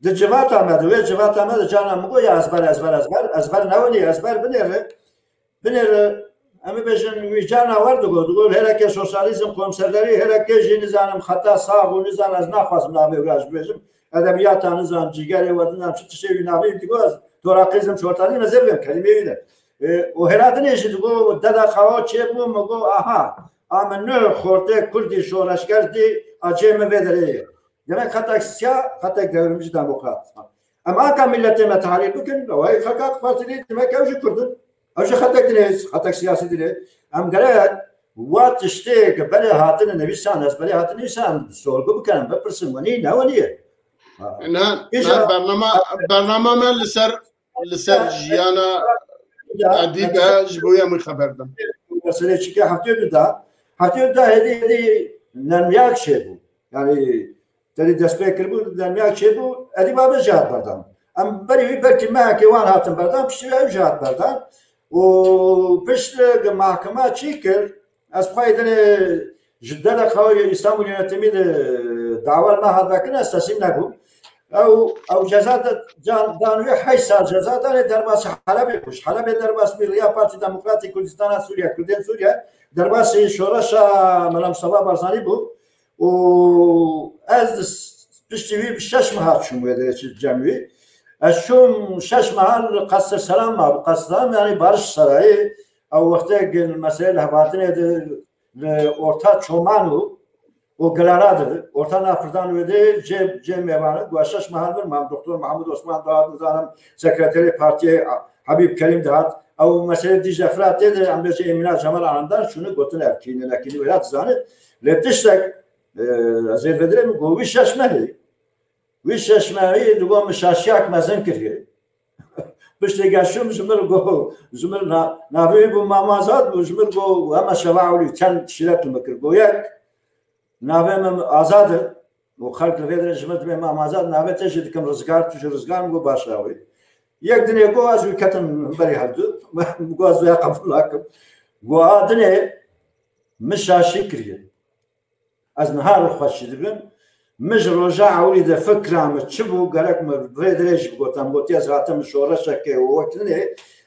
دجوات عمد جانا مگو یا ازبر نونی ازبر بنره اما بجن ویجانا وردگو هرکی سوسیالیسم کنسرleri هرکی جنزانم خطا صاحب و نزان از نخواست منابع راج بجم ادبیات نزان جیگری ودنم چه چیزی نابی دیگو از توراقیزم شورتانی نظر بیم کلمه ایده و هرات نیست دیگو دادا خوا چه بو مگو آها امن خورده کردی شورش کردی اجم بدره demek hatta devrimci demokrat. Ama aka millete metahari bugün ve Halk Partili demek avcı kurdun. Avcı hatta siyasi dile. Am gare wat işte ki bele hatını nevisan az bele hatını nevisan sorgu bıkan be pırsın vani ne vani. Ne برنامه لسر جیانا ادیبه جبویا من خبردم. Mesela çünkü haftaya da hedi nemyak şey bu. Yani تري دستبكر بو دنيا كشبو ادي باب جهات بردان ام بري بركي ما كيوان هاتن بردان بشي جهات بردان و بش محكمه تشيكر از فايدن جدد خوي اسطنبول ينتمي دعوه ما هذا كنا استسلم نبو او جزاء دانوي حيث جزاء درباس حلب درباس مليا بارتي ديمقراطيك كردستان سوريا درباس شورشا ملام مصطفى بارزاني بو و از پشتیوی شش ماه شمویه درچه جمعی از شم شش ماه قصر سلام ما قصدم یعنی بارش سرایی او وقتی که مسئله هواتنه orta çomanı o galaраdır orta nafırdan öde cem mevanı guaşaş mahaldır doktor Mahmud Osman Dağat Nizanım sekreteri partiye Habib Kerim Dağat او mesele dijafrat dedi amca Emine Cemal Anan'dan şunu gotun erkeğine lakini ve yazanı letiştek زیرفدره میگو ویشش مهی دوگو مشاشیک مزن کریه بشتی گشتم زمر گو زمر نبی بو مامازات بو زمر گو همه شواعلی چند شیرت مکر گو یک نبی من آزاده و خلق فدره زمر به مامازات نبی تجد کم رزگار میگو باشاوی یک دنیا گو از ویکتن بری هردو گو از ویا قبول لکم گو آدنه مشاشی کریه از نهار خوشی دبن مج رجع ولید فکرم چبو گرک مر ردرش گفتم گفتی از راتم شورش که وقتی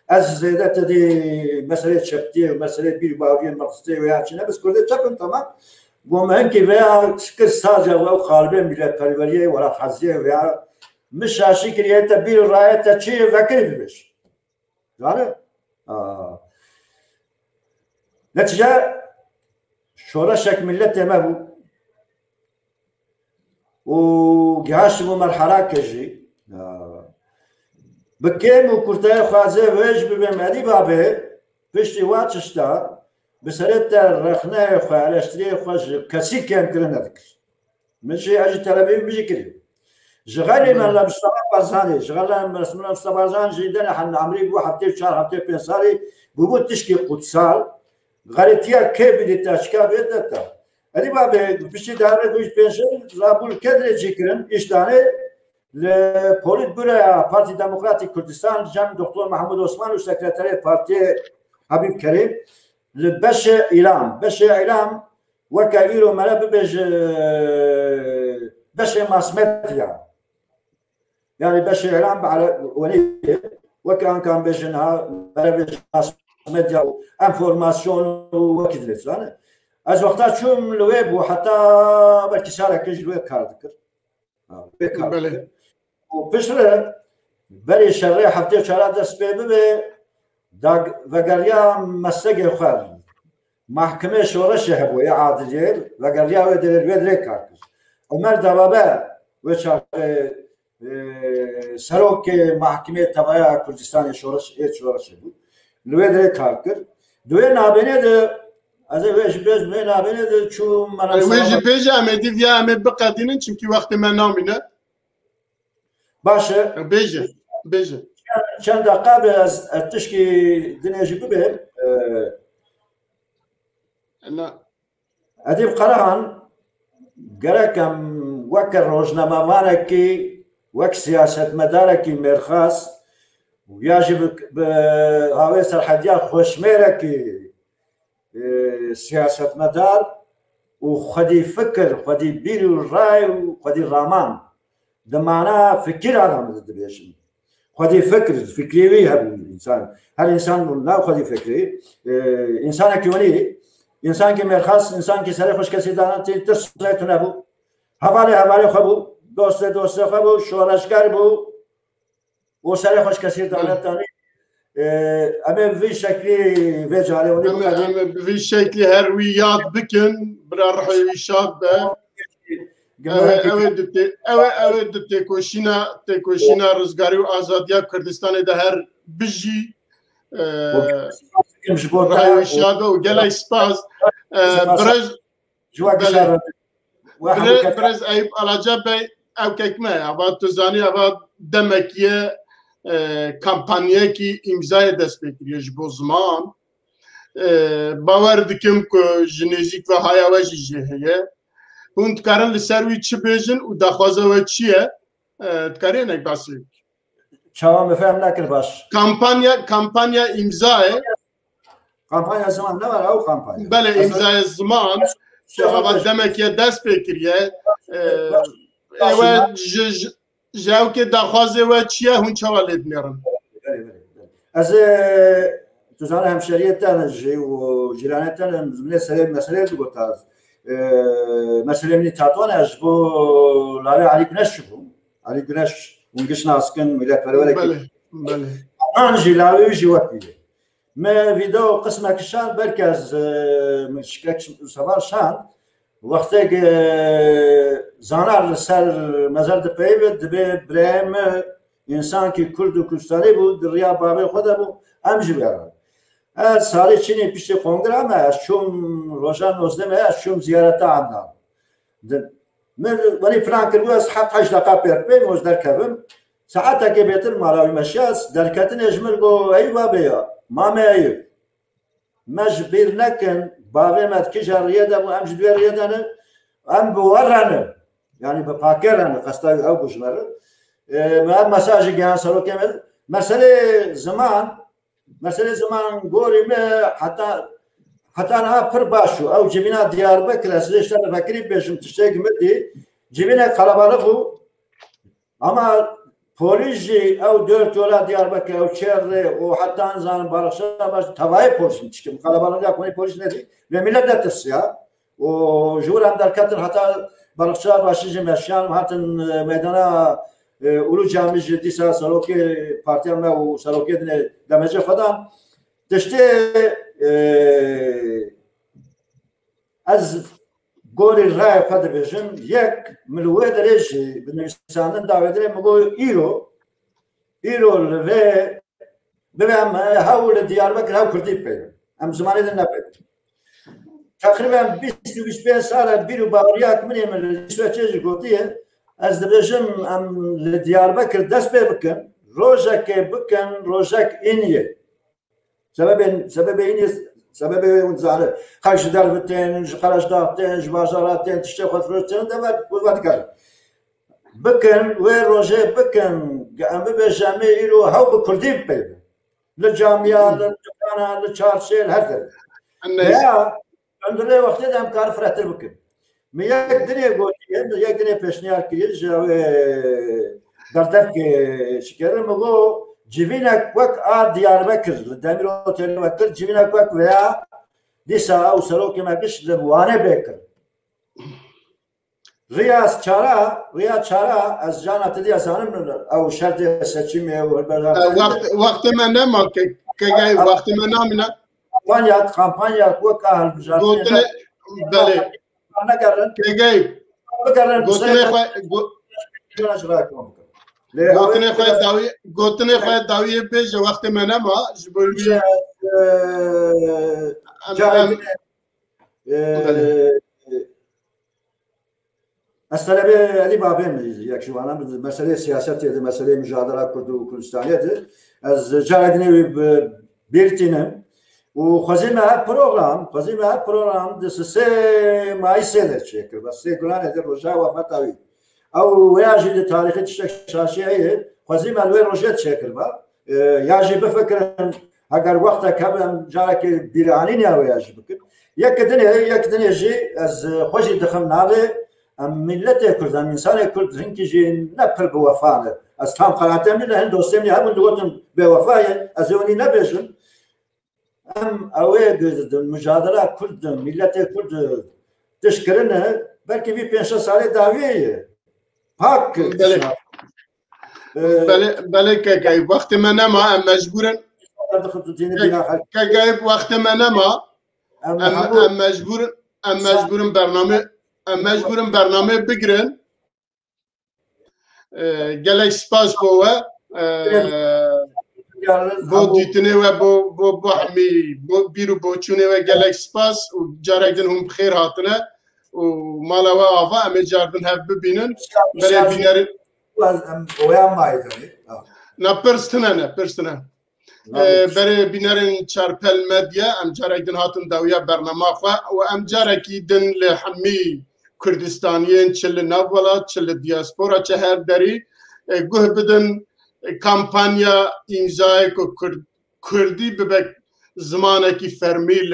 از زیادت دی مسئله چپتی و مسئله بیر باوری مقصدی و یا چنه بس کرده چپن تمام گمان که ویا شکر سازه و خالبه ملت پروریه ولا حزیه ویا مشاشی کریه تا بیر رایت تا چی فکر بیش داره نتیجه شورش ملت ما بو وجهاش مو مرحلة كجي بكيم وكرتاي خوازي ويش بمعدي بابه بشتي واتشتا بسرت الرخنة خوالشتري خوش كسي كان كرنا ذكر ماشي اجي تلابيب بيجي كريم شغالي من مصطفى بارزاني شغالي من مصطفى بارزاني جيدنا حنا عمري بو حفتي شهر حفتي بنصاري بو تشكي قدسال غالتيا كيف بدي تشكا بيدتا هذه باب بشي داره دوش بينشل رابول كدر جيكرن اشتانه لپوليت بورا بارتي ديمقراطيك كردستان جام دكتور محمود عثمان وسكرتير بارتي حبيب كريم لبش اعلام وكايرو ملاب بج بش ماسمتيا يعني بش اعلام على ولي وكان بجنها ملاب مدیا و انفورماسیون وەکی درێت زانە ئەس وەختا چوم لەوێ بوو حتا بەرکی سارێکەش لێ کار دەکرد پشرە بەری شەڕێ هەفتەی چارە دەست پێ ببێ vegeriya meslekê xwe mahkemê şoreşê hebû ya adiliyê vegeriya wê dirê kar kir Ömer Davabe wê serokê mahkemê tevaya Kurdistanê şoreşê bû li wê dirê kar kir di wê navbênê de ez ê wê ji bêj wê navbênê de çûm wê ji bêjê em ê diviya em ê biqedînin çimkî wextê me namîne baş e bêje چند دقیقه از تشکی دنیاجی ببین ادیب قرآن گرکم وک روزنامه‌واره کی وک سیاست مداره کی مرخص ویاجب به هوای سرحدی خوشمره کی سیاست مدار و خودی فکر خودی بیر و رای و خودی رامان دمانا فکر آدم دبیشیم خودی فکری هبو انسان هر انسان نه خودی فکری انسان کی ونی انسان کی مرخص انسان کی سر خوش کسی دانه ترسایت نبو حواله خبو دوست خبو شورشگر بو و سر خوش کسی دانه تانی اما وی شکلی وی جاله ونی وی شکلی هر وی یاد بکن برای روی شاد به evet tekoşina rızgarı ve azadiya Kürdistan'da her biji rayuşadı o gelay spaz biraz ayıp alaca bey ev kekme ama tuzani ama demekiye kampanya ki imzaya dest bekliyor bu zaman bavar dikim ki jenezik ve hayavaji jeheye hûn dikarin li ser wî çi bêjin û daxwaza we çi ye dikarî nek basî çawa me fehm nekir baş kampanya imzayê kampanya ziman ne var ew kampanya bele imzaya ziman hava demekiye dest pê kiriye ew ji ewkê daxwazê we çi ye hûn çawa lê dinêrin ez tu zanî hemşeriyê te jî û cîranê te zimînê serê meseleyê digotas مثلا من تاتوان از بو لاره علی گنش بو علی گنش اونجش ناسکن ملت پرورک بله آنجی لاوی جوابی ما ویدیو قسمه کشان برکز مشکل سوار شان وقتی که زانار سر مزار دپیو دبی برام انسان کی کرد و کردستانی بود دریا بابی خدا بود امجی بیارن سالی چینی پیش کنگره ما شوم روزان نوزده ما شوم زیارت آمدم. من ولی فرانکر بود از 7-8 دقیقه پیرپی موز درکبم. ساعتی که بیتر مالاوی مشیاس درکتن اجمر گو ای بابیا مامه ایو. مج بیر نکن باقی مد کی جریه دم و امج دویریه دانه ام بورانه یعنی به پاکرانه قصدای او بجمره. من مساجی گیان سرو کمل مسئله زمان گوری می حتی نه پر باشو او جبینا دیاربکر اسلیشتر فکری بیشم تشتیگ مدی جبینا کلاباله بو اما پولیسی او 4 yola Diyarbakır او çevre o hatta anzan barışa baş tavayı polisin çıkım kalabalık yakını polis ne değil ve millet de tırs ya o juran derkatın hatta barışa başıcı meşyan hatta meydana Ulu Cami Cidisa Saroki Partiyamla o Saroki dine demece falan işte az gori ray kadar yek milwe derece binisanın davetine mego İro ve benim havle Diyarbakır hav Kürdi peyde. Am zamanında ne peyde. Takriben 25 sene bir bağırıyak mıyım? İsveç'e gidiyor. Az dibêjim em li Diyarbakır dest pê bikin rojekê bikin rojek îniyê sebebê îniyê sebebê hûn dizane xwe ji derve tên ji Qereşda tên ji bajara tên tiştê xwe firoş tên de vedikarin bikin wê rojê bikin em bibêje me îro hew bi Kurdî pê li camiya li dukana li çarşê her derê ya em dilê wextê de em karî firehtir bikin من یک دنیا گویی یک دنیا پیشنهاد کردی جواب دردف که شکر مگو جوینک وک دیاربکر دمیر اوتل وکر جوینک وک ویا دیسا او سروک ما گش لبوانه بکر رياض شارع از جانا تدي اسانم او شرط سچيم وقت ما نما كجاي وقت ما نامنا كامبانيا كوكا هالبجات قلتني بله انا قرن كجاي قلتني خويا داوي بيج وقت ما نما جبربي مسئله علی بابیم یک شوانا مسئله سیاستی ده مسئله mücadele kurdu Kürdistan'ydı. Az caredini belirtinem. O xazime program de se maisele çekir. Bas se gulan eder roja ve fatavi. Au yaji de tarihi şaşiye xazime ve roja çekir ba. Yaji befekren agar vaqta kabem jaraki birani ne yaji bikir. Yakdene ji az xoji dixim navi ملت کردن انسان کرد هنگی جین نپر به وفانه از تام خلاطم نه هند دوستم نه همون دوتم به وفایه از اونی نبیشن اوه مجادله کرد ملت کرد تشکرنه بلکه بی 5 سال داویه پاک بله که وقت من نما مجبورن که وقت من نما مجبورن برنامه بگیرن گلک سپاس بوه بو دیتنه و بو همی بیرو بوچونه و گلک سپاس و جارگدن هم بخیر هاتنه و مالا و آفا امی جاردن هف ببینن برای بینرین نه پرستنه برای بینرین چارپل مدیا ام جارگدن هاتن داویا برنامه خواه و ام جارکی دن لحمی کردستانیین چل نوولات چل دیاسپورا چه هر داری گوه بدن کامپانیا امضای کو کردی ببک زمانه کی فرمی ل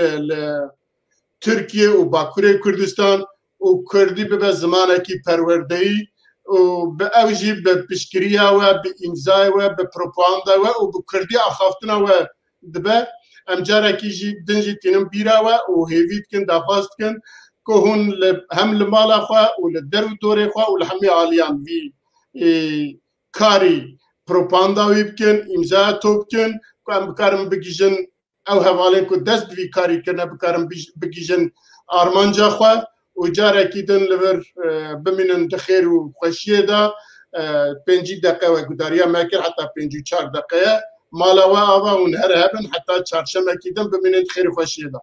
ترکیه و باکوره کردستان و کردی ببک زمانه کی پروردهی و به اوجی به پیشگیریا و به امضای و به پروپاگاندا و به کردی آخافتنا و دبه امجاره کی جی دنجی تینم بیرا و هیوید کن دافاست کن که هون هم لمالا خواه و لدرو دوره خواه و لحمی آلیان وی کاری پروپاگاندا وی بکن امضا تو بکن که ام بکارم بگیجن او حواله که دست وی کاری کنه بکارم بگیجن آرمانجا خواه و جاره کی دن لور بمینن دخیر و خوشیه دا 5 دقیقه و گداریا مکر حتی 54 دقیقه مالا و آوا و نهر هبن حتی چارشمه کی دن بمینن دخیر و خوشیه دا